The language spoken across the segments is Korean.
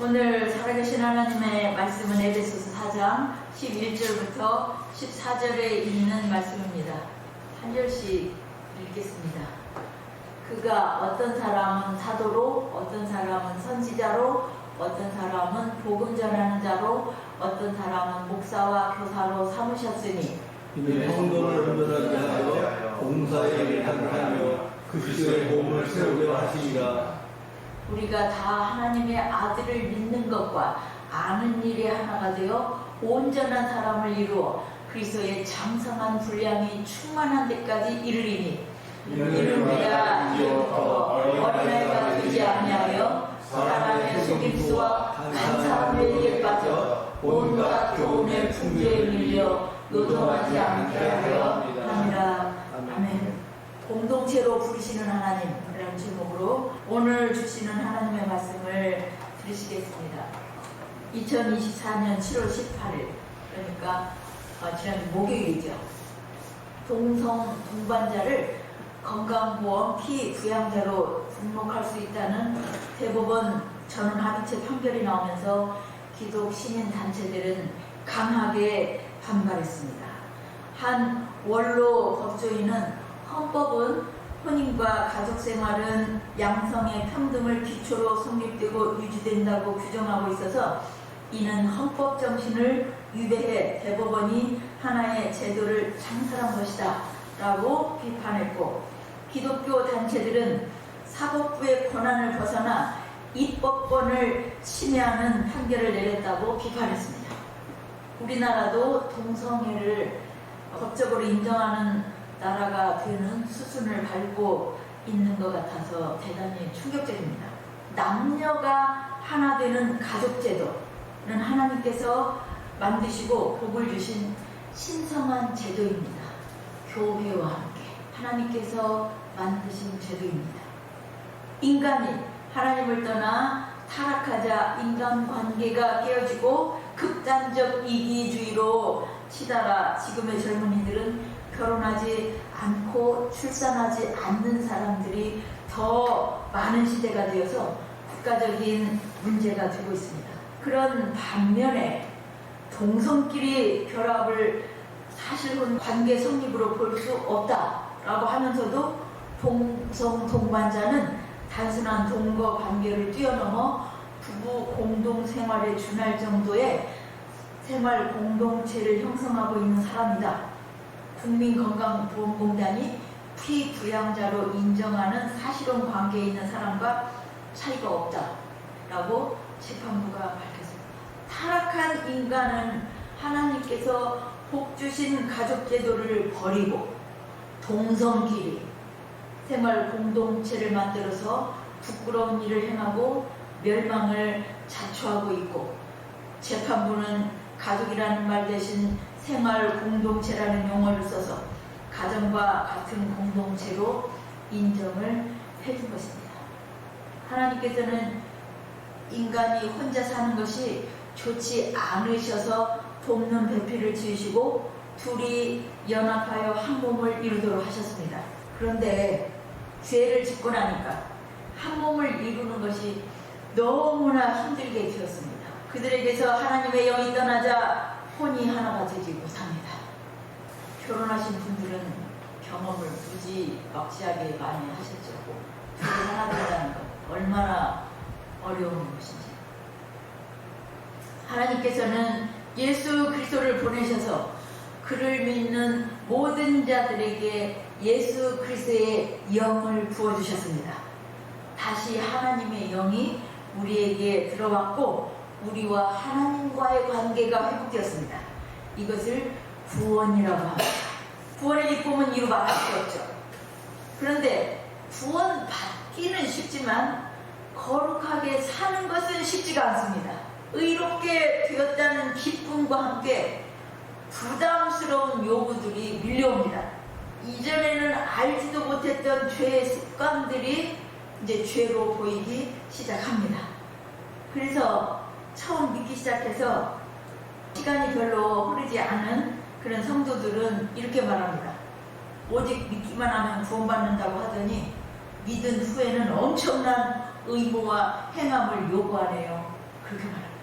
오늘 살아계신 하나님의 말씀은 에베소서 4장 11절부터 14절에 있는 말씀입니다. 한 절씩 읽겠습니다. 그가 어떤 사람은 사도로, 어떤 사람은 선지자로, 어떤 사람은 복음 전하는 자로, 어떤 사람은 목사와 교사로 삼으셨으니 이는 성도를 훈련하게 하여 봉사에 일하게 하며 그리스도의 몸을 세우려 하시니라. 우리가 다 하나님의 아들을 믿는 것과 아는 일에 하나가 되어 온전한 사람을 이루어 그리스도의 장성한 분량이 충만한 데까지 이르리니 이는 우리가 이제부터 어린아이가 되지 아니하여 사람의 속임수와 간사함에 빠져 온갖 교훈의 풍조에 밀려 노동하지 않게 하려 합니다. 아멘. 공동체로 부르시는 하나님이라는 제목으로 오늘 주시는 하나님의 말씀을 들으시겠습니다. 2024년 7월 18일, 그러니까 지난 목요일이죠. 동반자를 건강보험 피부양자로 등록할 수 있다는 대법원 전원합의체 판결이 나오면서 기독 시민단체들은 강하게 반발했습니다. 한 원로 법조인은 헌법은 혼인과 가족생활은 양성의 평등을 기초로 성립되고 유지된다고 규정하고 있어서 이는 헌법 정신을 위배해 대법원이 하나의 제도를 창설한 것이다 라고 비판했고, 기독교 단체들은 사법부의 권한을 벗어나 입법권을 침해하는 판결을 내렸다고 비판했습니다. 우리나라도 동성애를 법적으로 인정하는 나라가 되는 수순을 밟고 있는 것 같아서 대단히 충격적입니다. 남녀가 하나 되는 가족제도는 하나님께서 만드시고 복을 주신 신성한 제도입니다. 교회와 함께 하나님께서 만드신 제도입니다. 인간이 하나님을 떠나 타락하자 인간관계가 깨어지고 극단적 이기주의로 치달아 지금의 젊은이들은 결혼하지 않고 출산하지 않는 사람들이 더 많은 시대가 되어서 국가적인 문제가 되고 있습니다. 그런 반면에 동성끼리 결합을 사실혼 관계 성립으로 볼 수 없다라고 하면서도 동반자는 단순한 동거 관계를 뛰어넘어 부부 공동생활에 준할 정도의 생활 공동체를 형성하고 있는 사람이다. 국민건강보험공단이 피부양자로 인정하는 사실혼 관계에 있는 사람과 차이가 없다라고 재판부가 밝혔습니다. 타락한 인간은 하나님께서 복 주신 가족제도를 버리고 동성끼리 생활 공동체를 만들어서 부끄러운 일을 행하고 멸망을 자초하고 있고, 재판부는 가족이라는 말 대신 생활 공동체라는 용어를 써서 가정과 같은 공동체로 인정을 해준 것입니다. 하나님께서는 인간이 혼자 사는 것이 좋지 않으셔서 돕는 배필을 지으시고 둘이 연합하여 한 몸을 이루도록 하셨습니다. 그런데 죄를 짓고 나니까 한 몸을 이루는 것이 너무나 힘들게 되었습니다. 그들에게서 하나님의 영이 떠나자 혼이 하나가 되지 못합니다. 결혼하신 분들은 경험을 무지막지하게 많이 하셨죠. 둘이 하나 된다는 것 얼마나 어려운 것인지. 하나님께서는 예수 그리스도를 보내셔서 그를 믿는 모든 자들에게 예수 그리스도의 영을 부어주셨습니다. 다시 하나님의 영이 우리에게 들어왔고 우리와 하나님과의 관계가 회복되었습니다. 이것을 구원이라고 합니다. 구원의 기쁨은 이루 말할 수 없죠. 그런데 구원 받기는 쉽지만 거룩하게 사는 것은 쉽지가 않습니다. 의롭게 되었다는 기쁨과 함께 부담스러운 요구들이 밀려옵니다. 이전에는 알지도 못했던 죄의 습관들이 이제 죄로 보이기 시작합니다. 그래서 처음 믿기 시작해서 시간이 별로 흐르지 않은 그런 성도들은 이렇게 말합니다. 오직 믿기만 하면 구원받는다고 하더니 믿은 후에는 엄청난 의무와 행함을 요구하네요. 그렇게 말합니다.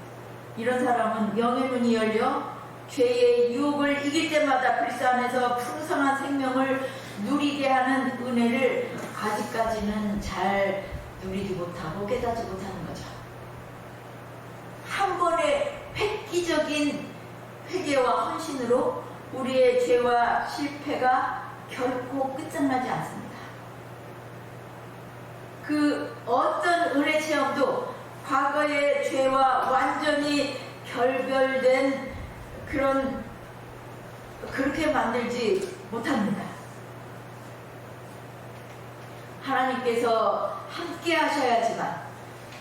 이런 사람은 영의 문이 열려 죄의 유혹을 이길 때마다 그리스도 안에서 풍성한 생명을 누리게 하는 은혜를 아직까지는 잘 누리지 못하고 깨닫지 못하는 거죠. 한 번의 획기적인 회개와 헌신으로 우리의 죄와 실패가 결코 끝장나지 않습니다. 그 어떤 은혜 체험도 과거의 죄와 완전히 결별된 그렇게 만들지 못합니다. 하나님께서 함께 하셔야지만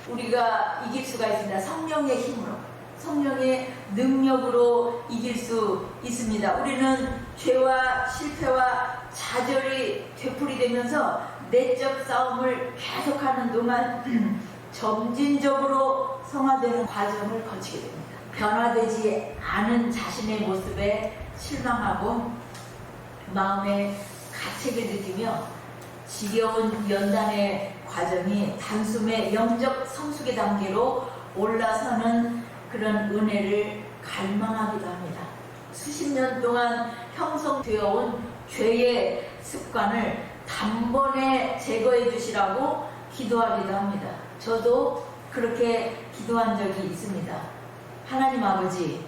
우리가 이길 수가 있습니다. 성령의 힘으로, 성령의 능력으로 이길 수 있습니다. 우리는 죄와 실패와 좌절이 되풀이되면서 내적 싸움을 계속하는 동안 점진적으로 성화되는 과정을 거치게 됩니다. 변화되지 않은 자신의 모습에 실망하고 마음에 가책을 느끼며 지겨운 연단의 과정이 단숨에 영적 성숙의 단계로 올라서는 그런 은혜를 갈망하기도 합니다. 수십 년 동안 형성되어 온 죄의 습관을 단번에 제거해 주시라고 기도하기도 합니다. 저도 그렇게 기도한 적이 있습니다. 하나님 아버지,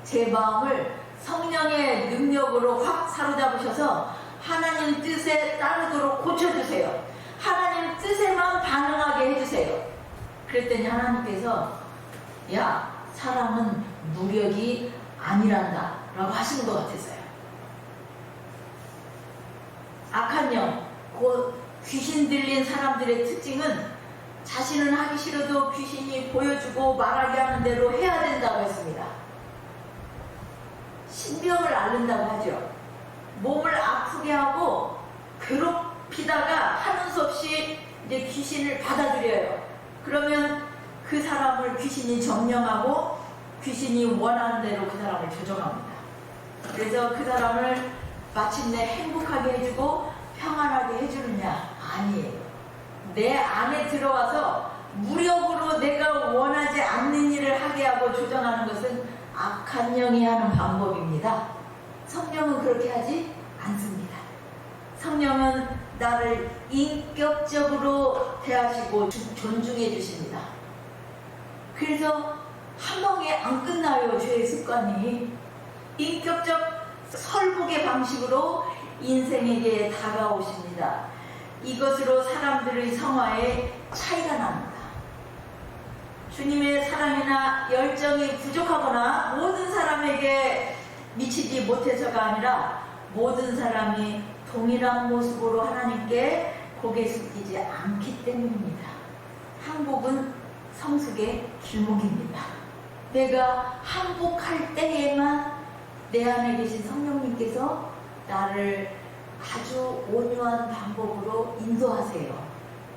제 마음을 성령의 능력으로 확 사로잡으셔서 하나님 뜻에 따르도록 고쳐주세요. 하나님 뜻에만 반응하게 해주세요. 그랬더니 하나님께서 야, 사람은 무력이 아니란다 라고 하시는 것 같았어요. 악한 영, 곧 귀신 들린 사람들의 특징은 자신은 하기 싫어도 귀신이 보여주고 말하게 하는 대로 해야 된다고 했습니다. 신병을 앓는다고 하죠. 몸을 아프게 하고 괴롭히다가 하는 수 없이 이제 귀신을 받아들여요. 그러면 그 사람을 귀신이 점령하고 귀신이 원하는 대로 그 사람을 조정합니다. 그래서 그 사람을 마침내 행복하게 해주고 평안하게 해주느냐? 아니에요. 내 안에 들어와서 무력으로 내가 원하지 않는 일을 하게 하고 조정하는 것은 악한 영이 하는 방법입니다. 성령은 그렇게 하지 않습니다. 성령은 나를 인격적으로 대하시고 존중해 주십니다. 그래서 한 방에 안 끝나요. 죄의 습관이 인격적 설복의 방식으로 인생에게 다가오십니다. 이것으로 사람들의 성화에 차이가 납니다. 주님의 사랑이나 열정이 부족하거나 모든 사람에게 미치지 못해서가 아니라 모든 사람이 동일한 모습으로 하나님께 고개 숙이지 않기 때문입니다. 항복은 성숙의 길목입니다. 내가 항복할 때에만 내 안에 계신 성령님께서 나를 아주 온유한 방법으로 인도하세요.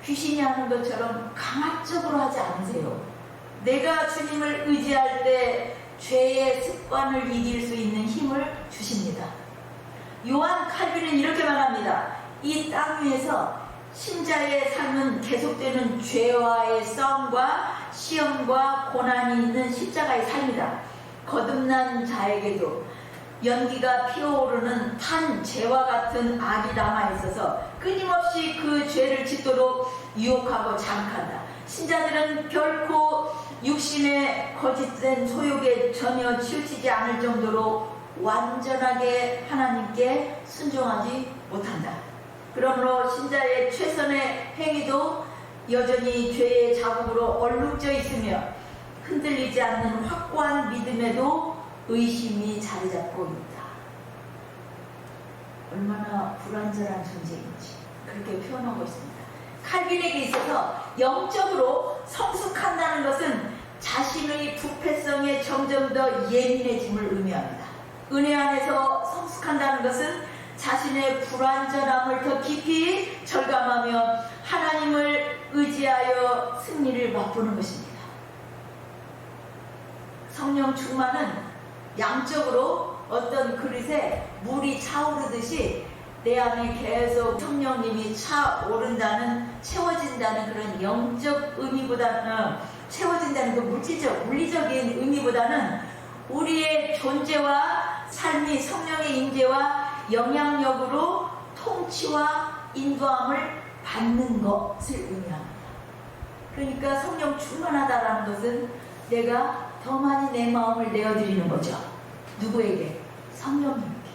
귀신이 하는 것처럼 강압적으로 하지 않으세요. 내가 주님을 의지할 때 죄의 습관을 이길 수 있는 힘을 주십니다. 요한 칼빈은 이렇게 말합니다. 이 땅 위에서 신자의 삶은 계속되는 죄와의 싸움과 시험과 고난이 있는 십자가의 삶이다. 거듭난 자에게도 연기가 피어오르는 탄 재와 같은 악이 남아있어서 끊임없이 그 죄를 짓도록 유혹하고 자극한다. 신자들은 결코 육신의 거짓된 소욕에 전혀 치우치지 않을 정도로 완전하게 하나님께 순종하지 못한다. 그러므로 신자의 최선의 행위도 여전히 죄의 자국으로 얼룩져 있으며 흔들리지 않는 확고한 믿음에도 의심이 자리 잡고 있다. 얼마나 불완전한 존재인지 그렇게 표현하고 있습니다. 칼빈에게 있어서 영적으로 성숙한다는 것은 자신의 부패성에 점점 더 예민해짐을 의미합니다. 은혜 안에서 성숙한다는 것은 자신의 불완전함을 더 깊이 절감하며 하나님을 의지하여 승리를 맛보는 것입니다. 성령 충만은 양적으로 어떤 그릇에 물이 차오르듯이 내 안에 계속 성령님이 차오른다는, 채워진다는 그런 영적 의미보다는 채워진다는 그 물리적인 의미보다는 우리의 존재와 삶이 성령의 임재와 영향력으로 통치와 인도함을 받는 것을 의미합니다. 그러니까 성령 충만하다라는 것은 내가 더 많이 내 마음을 내어드리는 거죠. 누구에게? 성령님께.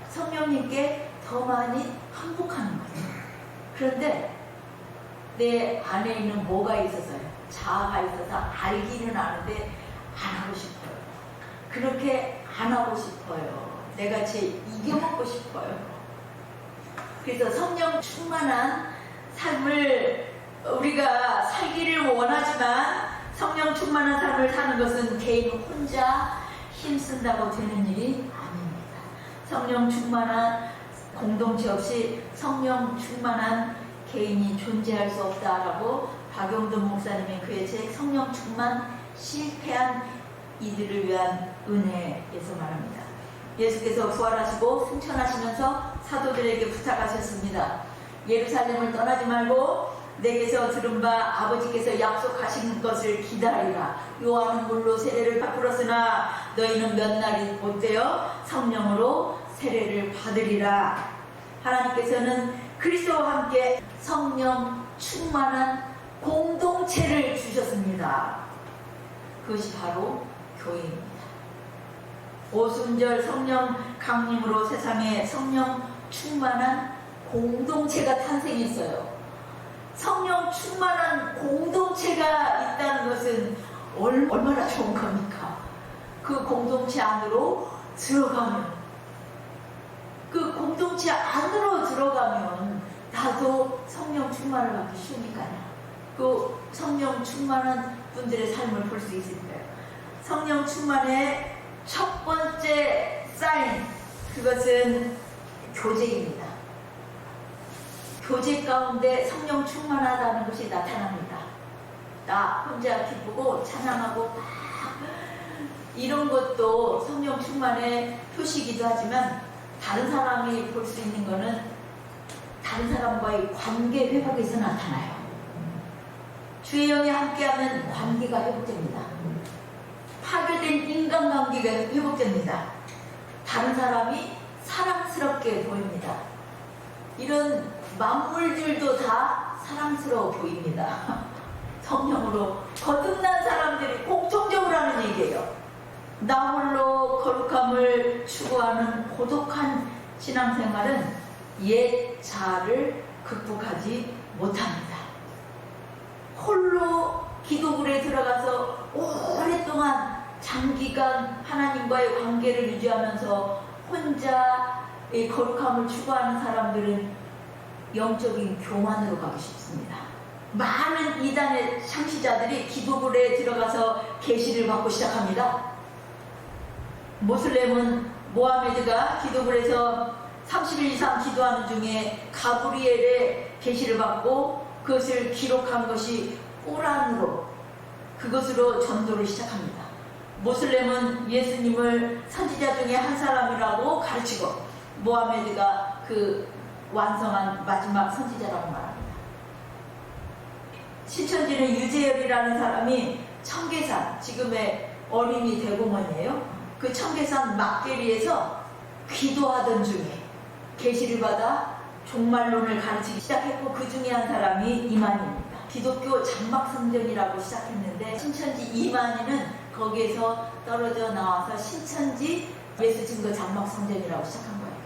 성령님께 더 많이 항복하는 거죠. 그런데 내 안에 있는 뭐가 있어서요? 자아가 있어서 알기는 아는데 안 하고 싶어요. 그렇게 안 하고 싶어요. 내가 이겨먹고 싶어요. 그래서 성령 충만한 삶을 우리가 살기를 원하지만 성령 충만한 삶을 사는 것은 개인 혼자 힘쓴다고 되는 일이 아닙니다. 성령 충만한 공동체 없이 성령 충만한 개인이 존재할 수 없다라고 박용돈 목사님의 그의 책 성령 충만 실패한 이들을 위한 은혜에서 말합니다. 예수께서 부활하시고 승천하시면서 사도들에게 부탁하셨습니다. 예루살렘을 떠나지 말고 내게서 들은 바 아버지께서 약속하신 것을 기다리라. 요한은 물로 세례를 베풀었으나 너희는 몇 날이 못되어 성령으로 세례를 받으리라. 하나님께서는 그리스도와 함께 성령 충만한 공동체를 주셨습니다. 그것이 바로 교회입니다. 오순절 성령 강림으로 세상에 성령 충만한 공동체가 탄생했어요. 성령 충만한 공동체가 있다는 것은 얼마나 좋은 겁니까? 그 공동체 안으로 들어가면, 그 공동체 안으로 들어가면 나도 성령 충만을 받기 쉬우니까요. 그 성령 충만한 분들의 삶을 볼 수 있을 거예요. 성령 충만의 첫 번째 사인, 그것은 교제입니다. 교제 가운데 성령 충만하다는 것이 나타납니다. 나 혼자 기쁘고 찬양하고 막 이런 것도 성령 충만의 표시이기도 하지만 다른 사람이 볼 수 있는 것은 다른 사람과의 관계 회복에서 나타나요. 주의 영이 함께하면 관계가 회복됩니다. 파괴된 인간관계가 회복됩니다. 다른 사람이 사랑스럽게 보입니다. 이런 만물들도 다 사랑스러워 보입니다. 성령으로 거듭난 사람들이 공통적으로 하는 얘기예요. 나 홀로 거룩함을 추구하는 고독한 신앙생활은 옛 자아를 극복하지 못합니다. 홀로 기도굴에 들어가서 오랫동안 장기간 하나님과의 관계를 유지하면서 혼자 거룩함을 추구하는 사람들은 영적인 교만으로 가기 쉽습니다. 많은 이단의 창시자들이 기도굴에 들어가서 계시를 받고 시작합니다. 모슬렘은 모하메드가 기도굴에서 30일 이상 기도하는 중에 가브리엘의 계시를 받고 그것을 기록한 것이 꼬란으로, 그것으로 전도를 시작합니다. 모슬렘은 예수님을 선지자 중에 한 사람이라고 가르치고 모하메드가 그 완성한 마지막 선지자라고 말합니다. 신천지는 유재열이라는 사람이 청계산, 지금의 어린이 대공원이에요. 그 청계산 막계리에서 기도하던 중에 계시를 받아 종말론을 가르치기 시작했고 그 중에 한 사람이 이만희입니다. 기독교 장막성전이라고 시작했는데 신천지 이만희는 거기에서 떨어져 나와서 신천지 예수 증거 장막성전이라고 시작한 거예요.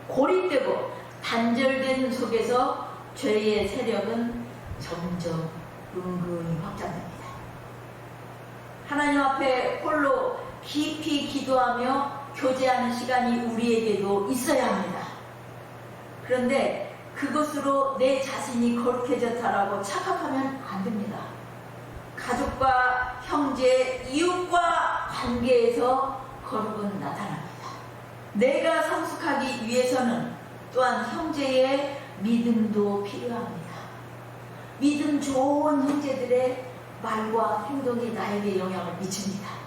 고립되고 단절된 속에서 죄의 세력은 점점 은근히 확장됩니다. 하나님 앞에 홀로 깊이 기도하며 교제하는 시간이 우리에게도 있어야 합니다. 그런데 그것으로 내 자신이 거룩해졌다라고 착각하면 안 됩니다. 가족과 형제, 이웃과 관계에서 거룩은 나타납니다. 내가 성숙하기 위해서는 또한 형제의 믿음도 필요합니다. 믿음 좋은 형제들의 말과 행동이 나에게 영향을 미칩니다.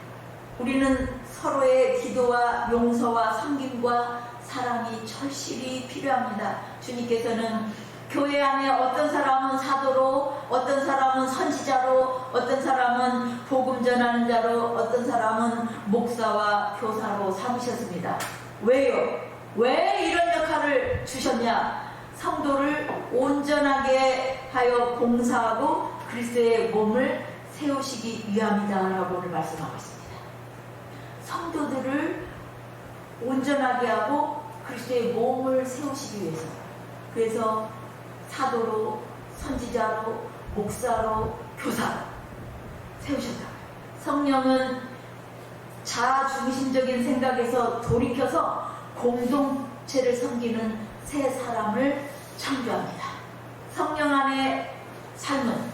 우리는 서로의 기도와 용서와 섬김과 사랑이 절실히 필요합니다. 주님께서는 교회 안에 어떤 사람은 사도로, 어떤 어떤 사람은 복음 전하는 자로, 어떤 사람은 목사와 교사로 삼으셨습니다. 왜요? 왜 이런 역할을 주셨냐? 성도를 온전하게 하여 봉사하고 그리스도의 몸을 세우시기 위함이다라고 오늘 말씀하고 있습니다. 성도들을 온전하게 하고 그리스도의 몸을 세우시기 위해서, 그래서 사도로, 선지자로, 목사로, 교사로 세우셨다. 성령은 자중심적인 생각에서 돌이켜서 공동체를 섬기는 새 사람을 창조합니다. 성령 안의 삶은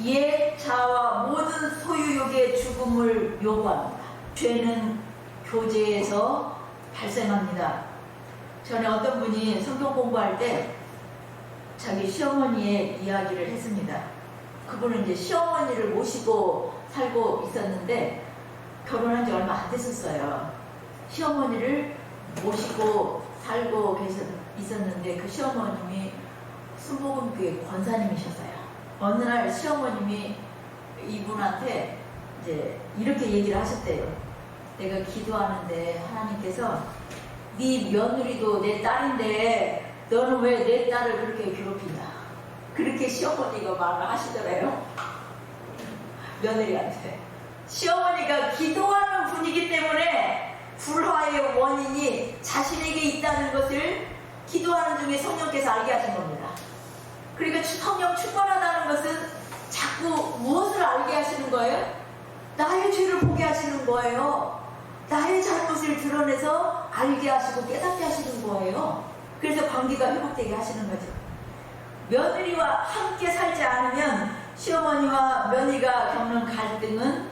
옛 자아와 모든 소유욕의 죽음을 요구합니다. 죄는 교제에서 발생합니다. 전에 어떤 분이 성경 공부할 때 자기 시어머니의 이야기를 했습니다. 그분은 이제 시어머니를 모시고 살고 있었는데 결혼한 지 얼마 안 됐었어요. 시어머니를 모시고 살고 있었는데 그 시어머님이 순복음교회 권사님이셨어요. 어느 날 시어머님이 이분한테 이제 이렇게 얘기를 하셨대요. 내가 기도하는데 하나님께서 네 며느리도 내 딸인데 너는 왜 내 딸을 그렇게 괴롭히냐, 그렇게 시어머니가 말을 하시더래요. 며느리한테. 시어머니가 기도하는 분이기 때문에 불화의 원인이 자신에게 있다는 것을 기도하는 중에 성령께서 알게 하신 겁니다. 그러니까 성령 충만하다는 것은 자꾸 무엇을 알게 하시는 거예요? 나의 죄를 보게 하시는 거예요. 나의 잘못을 드러내서 알게 하시고 깨닫게 하시는 거예요. 그래서 관계가 회복되게 하시는 거죠. 며느리와 함께 살지 않으면 시어머니와 며느리가 겪는 갈등은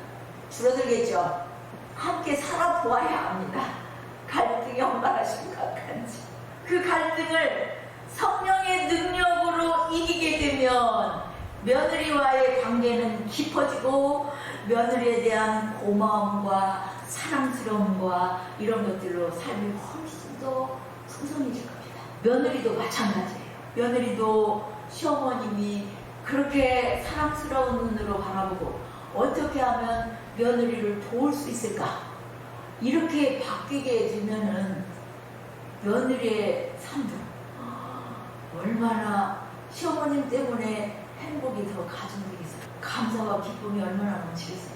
줄어들겠죠. 함께 살아보아야 합니다. 갈등이 얼마나 심각한지. 그 갈등을 성령의 능력으로 이기게 되면 며느리와의 관계는 깊어지고 며느리에 대한 고마움과 사랑스러움과 이런 것들로 삶이 훨씬 더 풍성해질 겁니다. 며느리도 마찬가지예요. 며느리도 시어머님이 그렇게 사랑스러운 눈으로 바라보고 어떻게 하면 며느리를 도울 수 있을까? 이렇게 바뀌게 되면은 며느리의 삶도 얼마나 시어머님 때문에 행복이 더 가중되겠어요. 감사와 기쁨이 얼마나 넘치겠어요.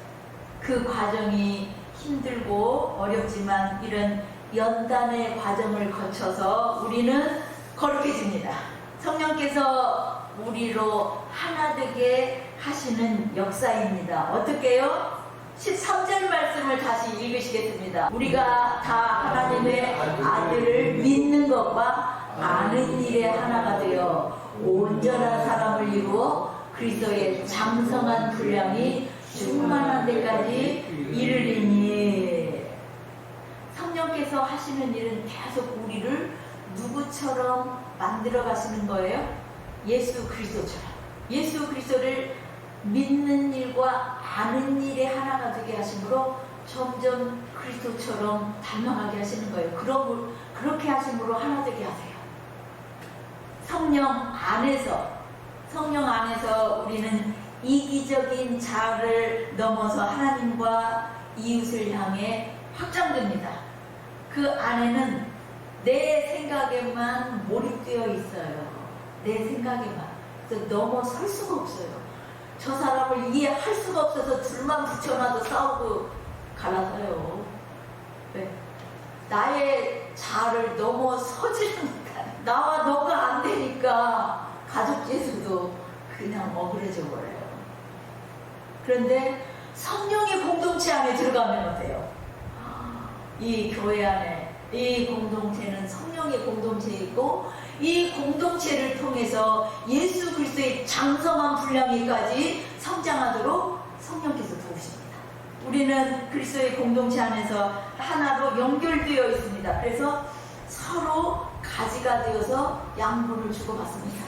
그 과정이 힘들고 어렵지만 이런 연단의 과정을 거쳐서 우리는 거룩해집니다. 성령께서 우리로 하나 되게 하시는 역사입니다. 어떻게요? 13절 말씀을 다시 읽으시겠습니다. 우리가 다 하나님의 아들을 믿는 것과 아는 일에 하나가 되어 온전한 사람을 이루어 그리스도의 장성한 분량이 충만한 데까지 이르리니. 성령께서 하시는 일은 계속 우리를 누구처럼 만들어 가시는 거예요? 예수 그리스도처럼. 예수 그리스도를 믿는 일과 아는 일에 하나가 되게 하심으로 점점 그리스도처럼 닮아가게 하시는 거예요. 그렇게 하심으로 하나 되게 하세요. 성령 안에서 우리는 이기적인 자아를 넘어서 하나님과 이웃을 향해 확장됩니다. 그 안에는 내 생각에만 몰입되어 있어요. 내 생각에만. 그래서 넘어설 수가 없어요. 저 사람을 이해할 수가 없어서 둘만 붙여놔도 싸우고 갈라서요. 네. 나의 자아를 넘어서지는 못하네. 나와 너가 안 되니까 가족에서도 그냥 억울해져 버려요. 그런데 성령의 공동체 안에 들어가면 어때요? 이 교회 안에 이 공동체는 성령의 공동체이고 이 공동체를 통해서 예수 그리스도의 장성한 분량에까지 성장하도록 성령께서 도우십니다. 우리는 그리스도의 공동체 안에서 하나로 연결되어 있습니다. 그래서 서로 가지가 되어서 양분을 주고받습니다.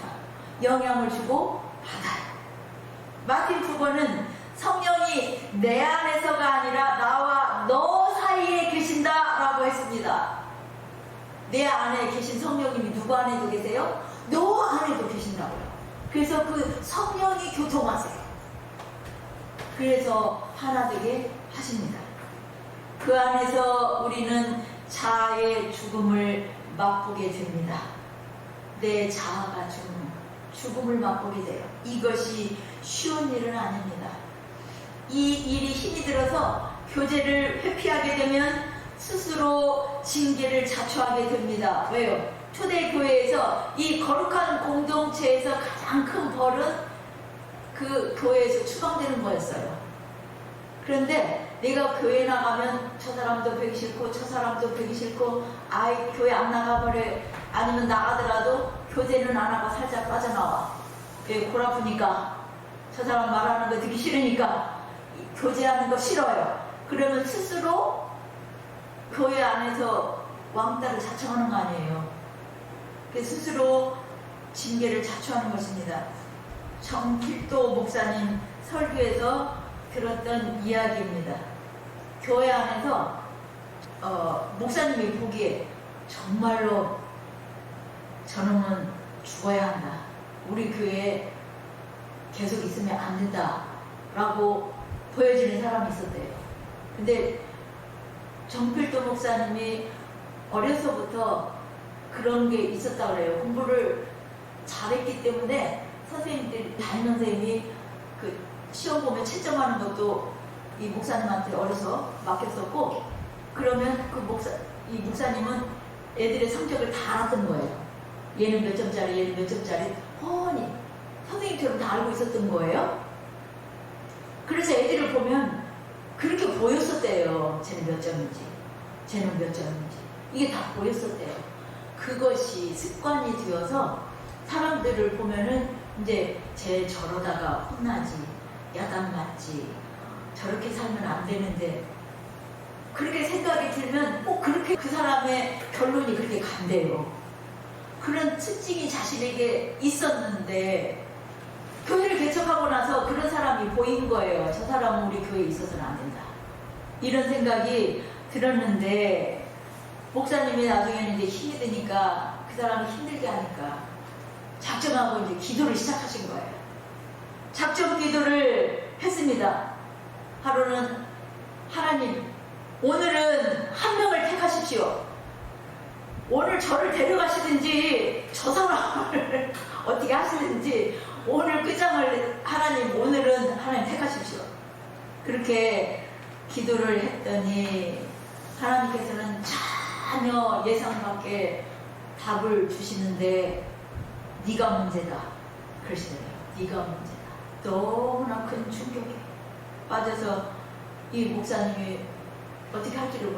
영향을 주고 받아요. 마틴 부거는 성령이 내 안에서가 아니라 나와 너 사이에 계신다라고 했습니다. 내 안에 계신 성령님이 누구 안에도 계세요? 너 안에도 계신다고요. 그래서 그 성령이 교통하세요. 그래서 하나 되게 하십니다. 그 안에서 우리는 자아의 죽음을 맛보게 됩니다. 내 자아가 죽음을 맛보게 돼요. 이것이 쉬운 일은 아닙니다. 이 일이 힘이 들어서 교제를 회피하게 되면 스스로 징계를 자초하게 됩니다. 왜요? 초대교회에서 이 거룩한 공동체에서 가장 큰 벌은 그 교회에서 추방되는 거였어요. 그런데 내가 교회 나가면 저 사람도 뵈기 싫고 저 사람도 뵈기 싫고 아이 교회 안 나가버려, 아니면 나가더라도 교제는 안 하고 살짝 빠져나와. 왜? 골 아프니까, 저 사람 말하는 거 듣기 싫으니까, 교제하는 거 싫어요. 그러면 스스로 교회 안에서 왕따를 자청하는 거 아니에요. 스스로 징계를 자초하는 것입니다. 정필도 목사님 설교에서 들었던 이야기입니다. 교회 안에서 목사님이 보기에 정말로 저놈은 죽어야 한다, 우리 교회에 계속 있으면 안 된다 라고 보여지는 사람이 있었대요. 근데 정필도 목사님이 어려서부터 그런 게 있었다고 그래요. 공부를 잘했기 때문에 선생님들이, 담임 선생님이 그 시험 보면 채점하는 것도 이 목사님한테 어려서 맡겼었고, 그러면 이 목사님은 애들의 성적을 다 알았던 거예요. 얘는 몇 점짜리, 얘는 몇 점짜리 뻔히 선생님처럼 다 알고 있었던 거예요. 그래서 애들을 보면 그렇게 보였었대요. 쟤는 몇 점인지, 쟤는 몇 점인지. 이게 다 보였었대요. 그것이 습관이 되어서 사람들을 보면은 이제 쟤 저러다가 혼나지, 야단 맞지, 저렇게 살면 안 되는데, 그렇게 생각이 들면 꼭 그렇게 그 사람의 결론이 그렇게 간대요. 그런 특징이 자신에게 있었는데 교회를 개척하고 나서 그런 사람이 보인 거예요. 저 사람은 우리 교회에 있어서는 안 된다, 이런 생각이 들었는데, 목사님이 나중에는 이제 힘이 드니까 그 사람이 힘들게 하니까 작정하고 이제 기도를 시작하신 거예요. 작정 기도를 했습니다. 하루는 하나님, 오늘은 한 명을 택하십시오. 오늘 저를 데려가시든지 저 사람을 어떻게 하시든지 오늘 끝장을 하나님, 오늘은 하나님 택하십시오. 그렇게 기도를 했더니 하나님께서는 전혀 예상 밖의 답을 주시는데, 네가 문제다 그러시더래요. 네가 문제다. 너무나 큰 충격에 빠져서 이 목사님이 어떻게 할지를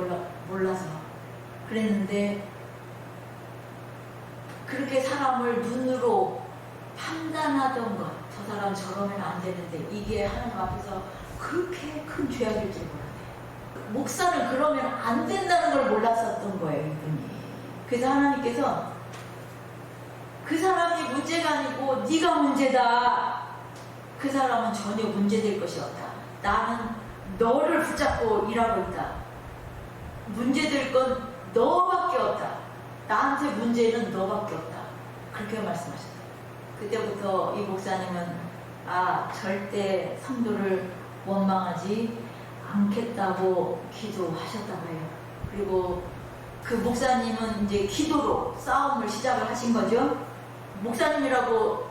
몰라서 그랬는데, 그렇게 사람을 눈으로 판단하던 것, 저 사람 저러면 안 되는데, 이게 하나님 앞에서 그렇게 큰 죄악일 줄 몰랐대요. 목사는 그러면 안 된다는 걸 몰랐었던 거예요, 이분이. 그래서 하나님께서 그 사람이 문제가 아니고 네가 문제다. 그 사람은 전혀 문제될 것이 없다. 나는 너를 붙잡고 일하고 있다. 문제될 건 너밖에 없다. 나한테 문제는 너밖에 없다. 그렇게 말씀하셨어요. 그때부터 이 목사님은 절대 성도를 원망하지 않겠다고 기도하셨다고 해요. 그리고 그 목사님은 이제 기도로 싸움을 시작을 하신 거죠. 목사님이라고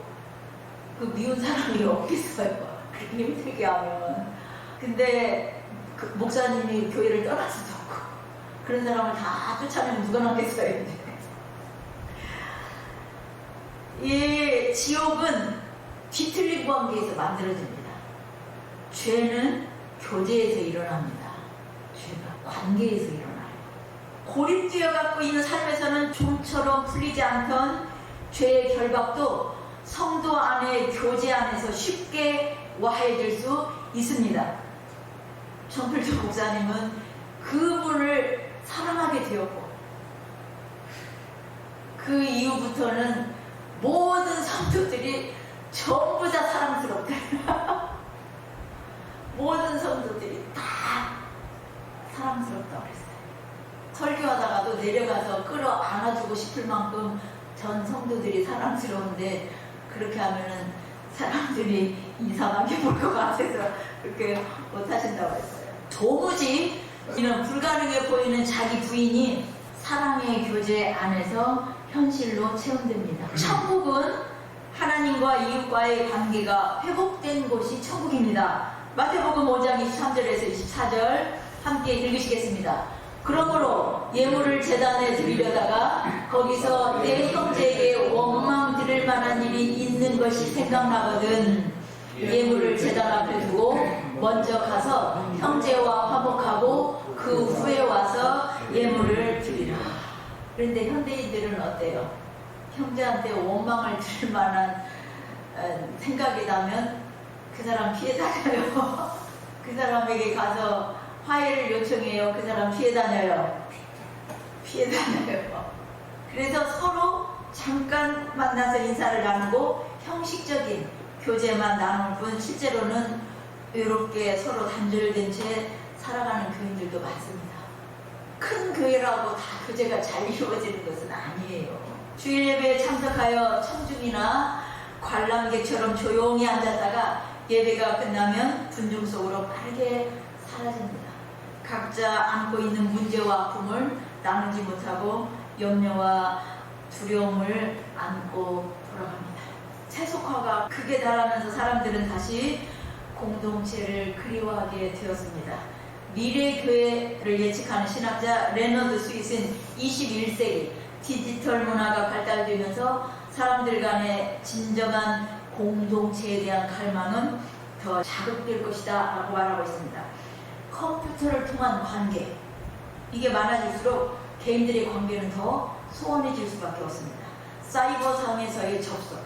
그 미운 사람이 없겠어요. 그렇게 힘들게 하면. 근데 그 목사님이 교회를 떠날 수도 없고, 그런 사람을 다 쫓아내면 누가 남겠어요. 이 지옥은 뒤틀린 관계에서 만들어집니다. 죄는 교제에서 일어납니다. 죄가 관계에서 일어나요. 고립되어 갖고 있는 삶에서는 좀처럼 풀리지 않던 죄의 결박도 성도 안에, 교제 안에서 쉽게 와해질 수 있습니다. 정필도 목사님은 그분을 사랑하게 되었고, 그 이후부터는 모든 성도들이 전부 다 사랑스럽다. 모든 성도들이 다 사랑스럽다고 그랬어요. 설교하다가도 내려가서 끌어 안아주고 싶을 만큼 전 성도들이 사랑스러운데, 그렇게 하면은 사람들이 이상하게 볼 것 같아서 그렇게 못하신다고 했어요. 도무지 이는 불가능해 보이는 자기 부인이 사랑의 교제 안에서 현실로 체험됩니다. 천국은 하나님과 이웃과의 관계가 회복된 곳이 천국입니다. 마태복음 5장 23절에서 24절 함께 읽으시겠습니다. 그러므로 예물을 제단에 드리려다가 거기서 내 형제에게 원망 드릴 만한 일이 있는 것이 생각나거든 예물을 제단 앞에 두고 먼저 가서 형제와 화목하고 그 후에 와서 예물을 드리라. 그런데 현대인들은 어때요? 형제한테 원망을 드릴 만한 생각이 나면 그 사람 피해 다녀요. 그 사람에게 가서 화해를 요청해요. 그 사람 피해 다녀요. 피해 다녀요. 그래서 서로 잠깐 만나서 인사를 나누고 형식적인 교제만 나눌 뿐 실제로는 이렇게 서로 단절된 채 살아가는 교인들도 많습니다. 큰 교회라고 다 교제가 잘 이루어지는 것은 아니에요. 주일 예배에 참석하여 청중이나 관람객처럼 조용히 앉았다가 예배가 끝나면 분중 속으로 빠르게 사라집니다. 각자 안고 있는 문제와 아픔을 나누지 못하고 염려와 두려움을 안고 돌아갑니다. 세속화가 극에 달하면서 사람들은 다시 공동체를 그리워하게 되었습니다. 미래 교회를 예측하는 신학자 레너드 스윗은 21세기 디지털 문화가 발달되면서 사람들 간의 진정한 공동체에 대한 갈망은 더 자극될 것이다 라고 말하고 있습니다. 컴퓨터를 통한 관계, 이게 많아질수록 개인들의 관계는 더 소원해질 수밖에 없습니다. 사이버상에서의 접속,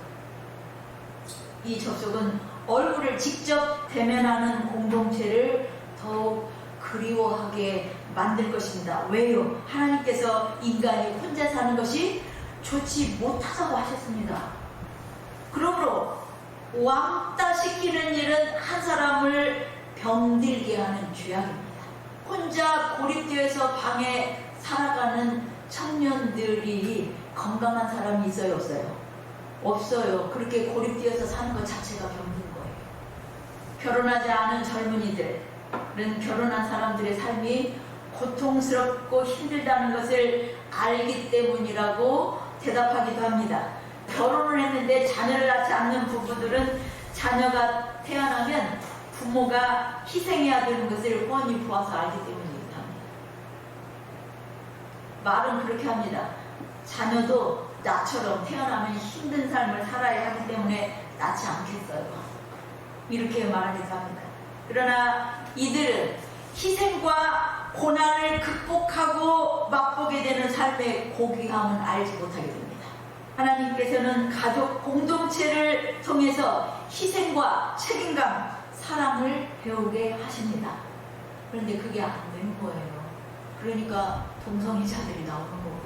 이 접속은 얼굴을 직접 대면하는 공동체를 더욱 그리워하게 만들 것입니다. 왜요? 하나님께서 인간이 혼자 사는 것이 좋지 못하다고 하셨습니다. 그러므로 왕따 시키는 일은 한 사람을 병들게 하는 죄악입니다. 혼자 고립되어서 방에 살아가는 청년들이 건강한 사람이 있어요? 없어요? 없어요. 그렇게 고립되어서 사는 것 자체가 병든 거예요. 결혼하지 않은 젊은이들은 결혼한 사람들의 삶이 고통스럽고 힘들다는 것을 알기 때문이라고 대답하기도 합니다. 결혼을 했는데 자녀를 낳지 않는 부부들은 자녀가 태어나면 부모가 희생해야 되는 것을 뻔히 보아서 알기 때문이기도 합니다. 말은 그렇게 합니다. 자녀도 나처럼 태어나면 힘든 삶을 살아야 하기 때문에 낳지 않겠어요. 이렇게 말하기도 합니다. 그러나 이들은 희생과 고난을 극복하고 맛보게 되는 삶의 고귀함은 알지 못하게 됩니다. 하나님께서는 가족 공동체를 통해서 희생과 책임감, 사랑을 배우게 하십니다. 그런데 그게 안 되는 거예요. 그러니까 동성애자들이 나오는 거고,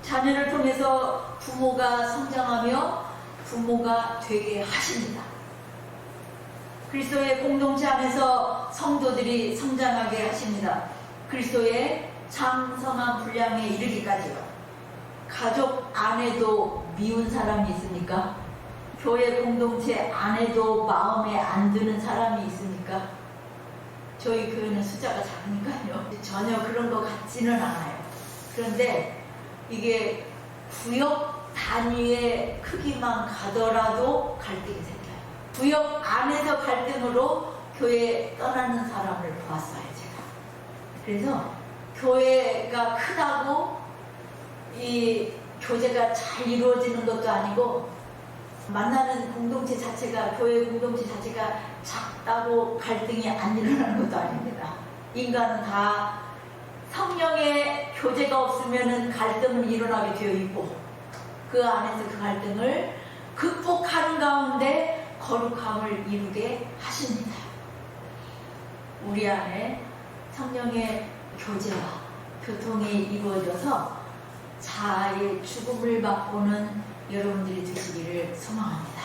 자녀를 통해서 부모가 성장하며 부모가 되게 하십니다. 그리스도의 공동체 안에서 성도들이 성장하게 하십니다. 그리스도의 장성한 분량에 이르기까지요. 가족 안에도 미운 사람이 있습니까? 교회 공동체 안에도 마음에 안 드는 사람이 있습니까? 저희 교회는 숫자가 작으니까요. 전혀 그런 것 같지는 않아요. 그런데 이게 구역 단위의 크기만 가더라도 갈등이 생겨요. 구역 안에서 갈등으로 교회에 떠나는 사람을 보았어요, 제가. 그래서 교회가 크다고 이 교제가 잘 이루어지는 것도 아니고, 만나는 공동체 자체가, 교회 공동체 자체가 작다고 갈등이 안 일어나는 것도 아닙니다. 인간은 다 성령의 교제가 없으면 갈등은 일어나게 되어 있고, 그 안에서 그 갈등을 극복하는 가운데 거룩함을 이루게 하십니다. 우리 안에 성령의 교제와 교통이 이루어져서 자아의 죽음을 맛보는 여러분들이 되시기를 소망합니다.